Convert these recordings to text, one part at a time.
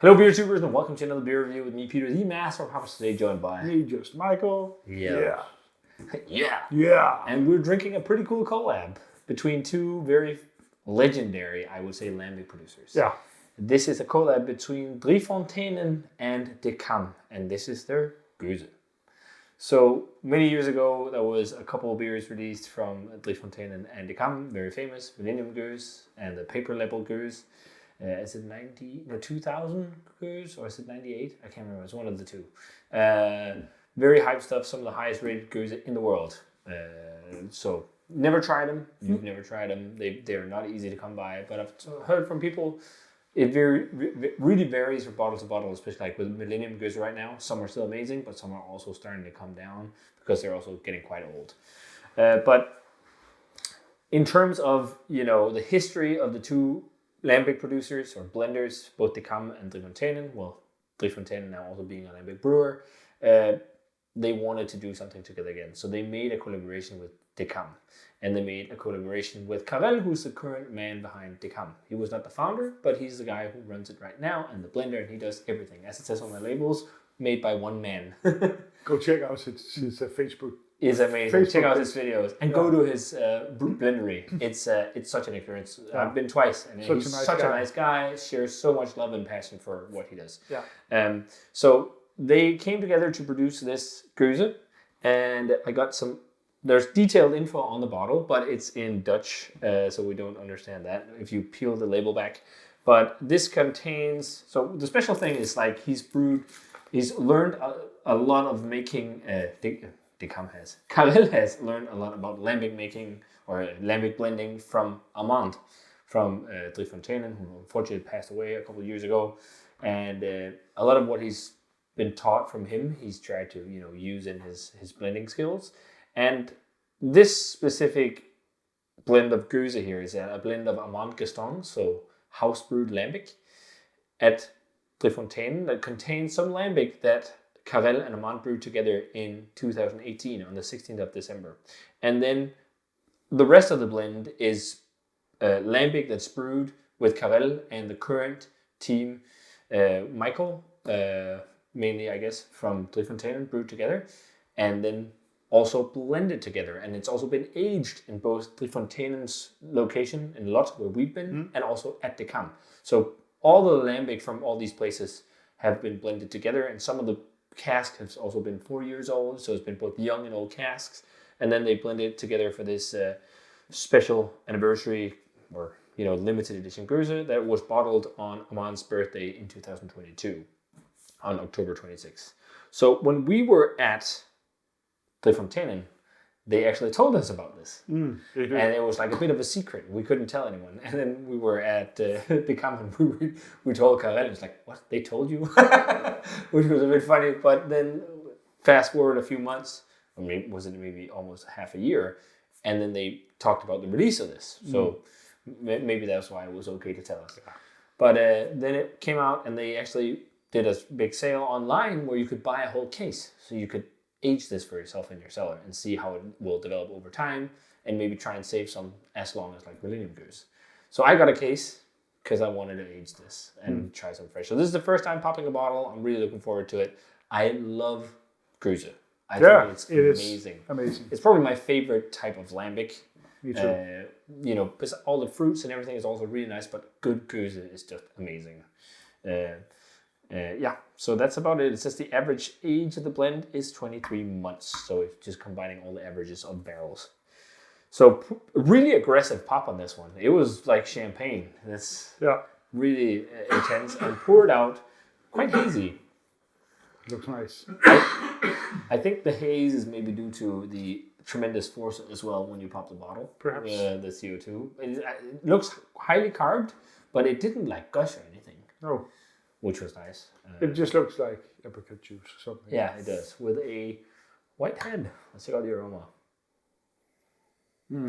Hello, beer tubers, and welcome to another beer review with me, Peter, the Master of Hoppers, today joined by me, just Michael. Yeah. Yeah. And we're drinking a pretty cool collab between two very legendary, I would say, Lambic producers. Yeah. This is a collab between Fonteinen and De Kam, and this is their Geuze. So many years ago, there was a couple of beers released from Fonteinen and De Kam, very famous, Millennium Geuze and the paper label Geuze. Is it 2000 Geuze or is it 98? I can't remember. It's one of the two. Very hype stuff. Some of the highest rated Geuze in the world. So never tried them. You've never tried them. They're not easy to come by. But I've heard from people. It really varies from bottle to bottle, especially like with Millennium Geuze right now. Some are still amazing, but some are also starting to come down because they're also getting quite old. But in terms of the history of the two Lambic producers or blenders, both De Kam and Fonteinen, well, Fonteinen now also being a Lambic brewer, they wanted to do something together again. So they made a collaboration with De Kam, and they made a collaboration with Karel, who's the current man behind De Kam. He was not the founder, but he's the guy who runs it right now, and the blender, and he does everything. As it says on the labels, made by one man. Go check out his Facebook. It's amazing. Check out his videos and go to his Brewery. It's such an experience. I've been twice, and he's such a nice guy. Shares so much love and passion for what he does. Yeah. So they came together to produce this Geuze, and I got some. There's detailed info on the bottle, but it's in Dutch, so we don't understand that if you peel the label back. But this contains. So the special thing is like he's learned a lot of making. Karel has learned a lot about lambic making or lambic blending from Amand, from Fonteinen, who unfortunately passed away a couple of years ago. And a lot of what he's been taught from him, he's tried to use in his blending skills. And this specific blend of Geuze here is a blend of Amand Gaston, so house brewed lambic, at Fonteinen that contains some lambic that Karel and Amand brewed together in 2018 on the 16th of December. And then the rest of the blend is lambic that's brewed with Karel and the current team, Michael, mainly I guess from Fonteinen, brewed together, and then also blended together. And it's also been aged in both Fonteinen's location in Lot, where we've been, and also at De Kam. So all the lambic from all these places have been blended together, and some of the cask has also been 4 years old, so it's been both young and old casks, and then they blended it together for this special anniversary or limited edition Geuze that was bottled on Amand's birthday in 2022 on October 26th. So when we were at Fonteinen, they actually told us about this, and it was like a bit of a secret. We couldn't tell anyone. And then we were at De Kam, and we told Karel. It's like, what? They told you? Which was a bit funny. But then fast forward a few months, or maybe almost half a year, and then they talked about the release of this. So maybe that's why it was okay to tell us. Yeah. But then it came out, and they actually did a big sale online where you could buy a whole case. So you could age this for yourself in your cellar and see how it will develop over time, and maybe try and save some as long as like Millennium Geuze. So I got a case because I wanted to age this and try some fresh. So this is the first time popping a bottle. I'm really looking forward to it. I love Geuze. I think it's amazing. Amazing. It's probably my favorite type of lambic. Me too. Because all the fruits and everything is also really nice, but good Geuze is just amazing. So that's about it. It says the average age of the blend is 23 months. So it's just combining all the averages of barrels. So really aggressive pop on this one. It was like champagne. It's really intense and poured out quite hazy. Looks nice. I think the haze is maybe due to the tremendous force as well when you pop the bottle. Perhaps. The CO2. It looks highly carved, but it didn't like gush or anything. No. Which was nice. It just looks like apricot juice or something. Yeah, it does. With a white head. Let's check out the aroma.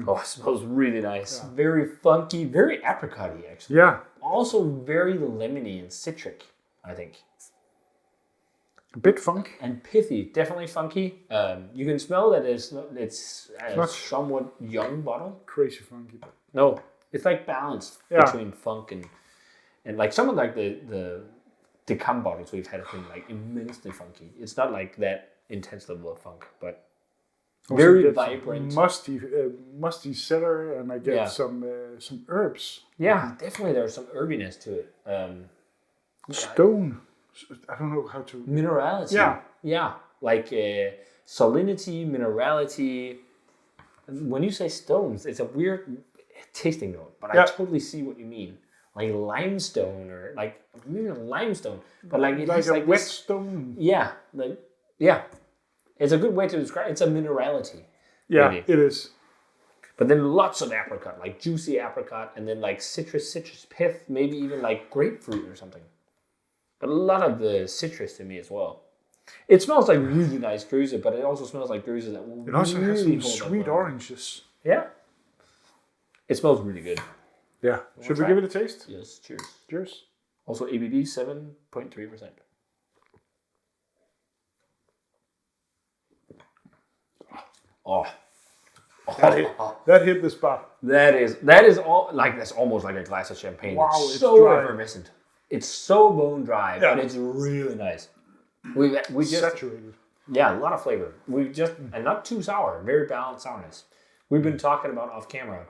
Oh, it smells really nice. Yeah. Very funky, very apricot-y actually. Yeah. Also very lemony and citric, I think. A bit funky. And pithy, definitely funky. You can smell that it's a somewhat young bottle. Crazy funky. No, it's like balanced between funk and like some of like the decam bottles we've had have been like immensely funky. It's not like that intense level of funk, but Also very get vibrant. Musty cellar, and I get some herbs. Yeah, definitely there's some herbiness to it. Stone. I don't know how to. Minerality. Yeah. Like salinity, minerality. When you say stones, it's a weird tasting note, but I totally see what you mean. Like limestone or like maybe limestone, but like it like has a like wet this, stone. Yeah, it's a good way to describe. It's a minerality. Yeah, really. it is. But then lots of apricot, like juicy apricot, and then like citrus pith, maybe even like grapefruit or something. But a lot of the citrus to me as well. It smells like really nice Geuze, but it also smells like Geuze that will It also really has some hold up sweet well. oranges. Yeah. It smells really good. Yeah. Should we give it a taste? Yes, cheers. Cheers. Also ABV 7.3%. Oh. That hit the spot. That is all like that's almost like a glass of champagne. Wow, it's it's so dry. effervescent. It's so bone dry, Yeah. but it's really nice. We just Saturated. a lot of flavor. And not too sour, very balanced sourness. We've been talking about off camera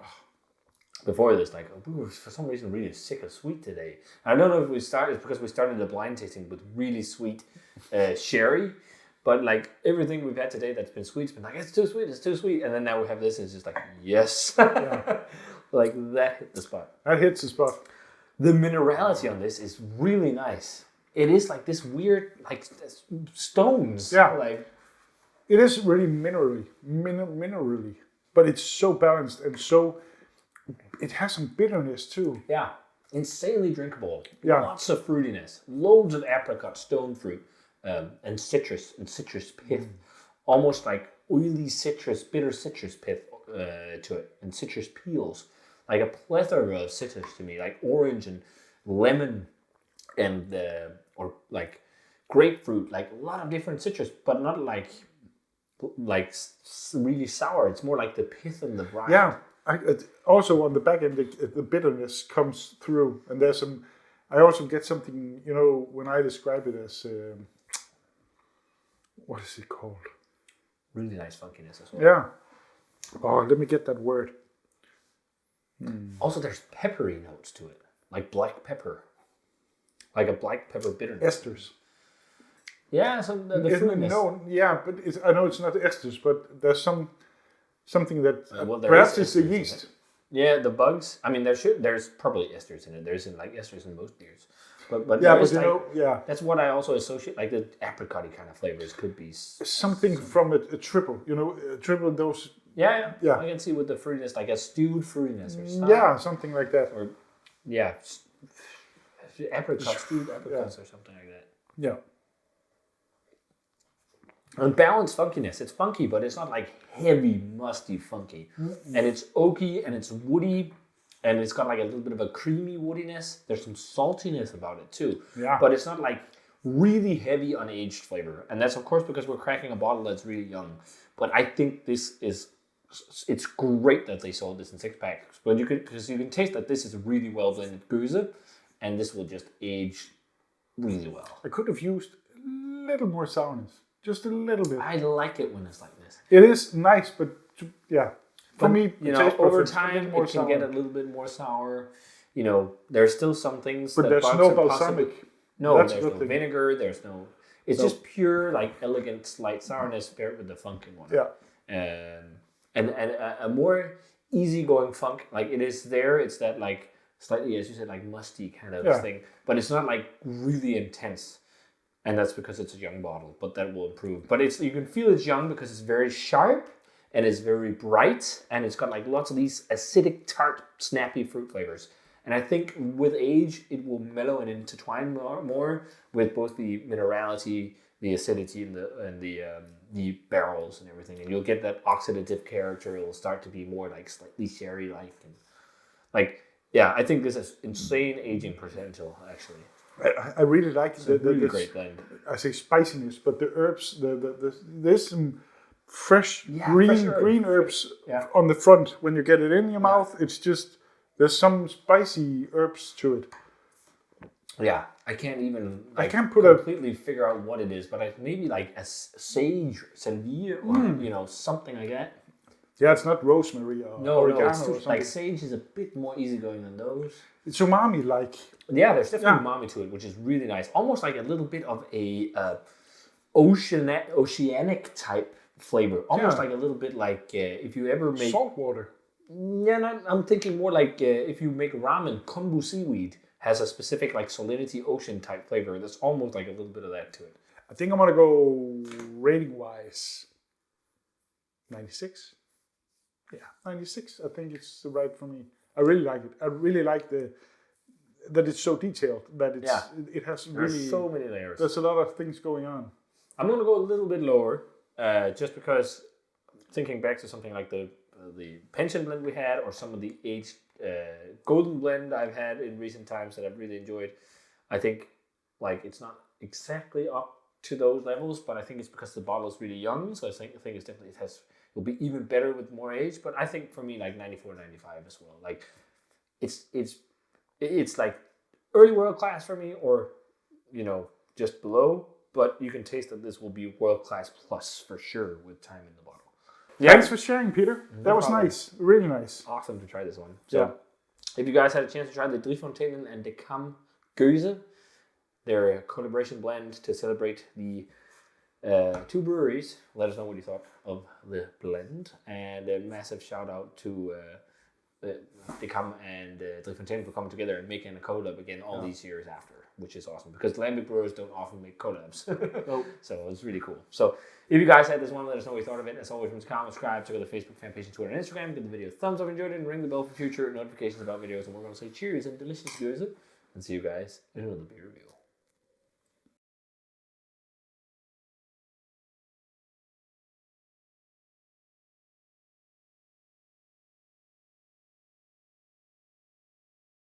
before this, like we were for some reason really sick of sweet today. I don't know if it's because we started the blind tasting with really sweet sherry. But like everything we've had today that's been sweet's been like, it's too sweet. And then now we have this and it's just like, yes. Like that hit the spot. That hits the spot. The minerality on this is really nice. It is like this weird, like stones. Yeah. Like It is really minerally. But it's so balanced and so, it has some bitterness too. yeah, insanely drinkable. Yeah. Lots of fruitiness. Loads of apricot, stone fruit. And citrus pith, almost like oily bitter citrus pith to it, and citrus peels, like a plethora of citrus to me, like orange and lemon, and or like grapefruit, like a lot of different citrus, but not like really sour. It's more like the pith and the brine. Yeah. Also on the back end, the bitterness comes through, and there's some. I also get something, when I describe it as. What is it called? Really nice funkiness as well. Yeah. Oh, let me get that word. Also, there's peppery notes to it, like black pepper, like a black pepper bitterness. Esters. Yeah, so the fruitiness. No, yeah, but I know it's not esters, but there's something that there perhaps is it's the esters in yeast. it. Yeah, the bugs. I mean, there's probably esters in it. There's like esters in most beers. But Yeah, there is, but that's what I also associate, like the apricot kind of flavors could be. Something from a triple, a triple dose. Yeah. Yeah. I can see with the fruitiness, like a stewed fruitiness or something. Yeah, something like that. Or, yeah, stewed apricots or something like that. Yeah. And balanced funkiness. It's funky, but it's not like heavy, musty funky. Mm-hmm. And it's oaky and it's woody. And it's got like a little bit of a creamy woodiness. There's some saltiness about it too. Yeah. But it's not like really heavy unaged flavor. And that's of course because we're cracking a bottle that's really young. But I think it's great that they sold this in 6-packs. But because you can taste that this is really well blended Geuze, and this will just age really well. I could have used a little more sourness. Just a little bit. I like it when it's like this. It is nice, but for me, over time it can get a little bit more sour. There's still some things. But there's no balsamic. No, That's there's no vinegar. There's no. It's just pure like elegant slight sourness paired with the funk in one. Yeah. And a more easygoing funk, like it is there. It's that like slightly, as you said, like musty kind of thing, but it's not like really intense. And that's because it's a young bottle, but that will improve. But you can feel it's young because it's very sharp. And it's very bright, and it's got like lots of these acidic, tart, snappy fruit flavors. And I think with age, it will mellow and intertwine more with both the minerality, the acidity, and the barrels and everything. And you'll get that oxidative character. It'll start to be more like slightly sherry-like. And I think this has insane aging potential, actually. I really like the really great blend. I say spiciness, but the herbs, there's some fresh green herbs on the front. When you get it in your mouth, it's just there's some spicy herbs to it. Yeah, I can't even completely figure out what it is, but maybe like a sage, salvia, or something like that. Yeah, it's not rosemary or oregano or something. Like sage is a bit more easygoing than those. It's umami-like. Yeah, there's definitely umami to it, which is really nice. Almost like a little bit of a oceanic type flavor. Almost like a little bit like if you ever make... Salt water. Yeah, I'm thinking more like if you make ramen, kombu seaweed has a specific like salinity ocean type flavor. There's almost like a little bit of that to it. I think I'm going to go rating-wise 96. Yeah, 96. I think it's right for me. I really like it. I really like that it's so detailed. That it has really... There's so many layers. There's a lot of things going on. I'm going to go a little bit lower just because thinking back to something like the pension blend we had or some of the aged golden blend I've had in recent times that I've really enjoyed. I think like it's not exactly up to those levels, but I think it's because the bottle is really young. So I think it's definitely it'll be even better with more age. But I think for me like 94, 95 as well. Like it's like early world class for me, or just below. But you can taste that this will be world class plus for sure with time in the bottle. Yeah. Thanks for sharing, Peter. That was nice. Really nice. Awesome to try this one. So, if you guys had a chance to try the Fonteinen and the Geuze, they're a collaboration blend to celebrate the two breweries. Let us know what you thought of the blend. And a massive shout out to the and Fonteinen for coming together and making a collab again all these years after, which is awesome because Lambic brewers don't often make collabs. So it was really cool. So if you guys had this one, let us know what you thought of it. As always, comment, subscribe, check out the Facebook fan page, and Twitter, and Instagram. Give the video a thumbs up if you enjoyed it, and ring the bell for future notifications about videos. And we're going to say cheers and delicious Geuze, and see you guys in another beer review.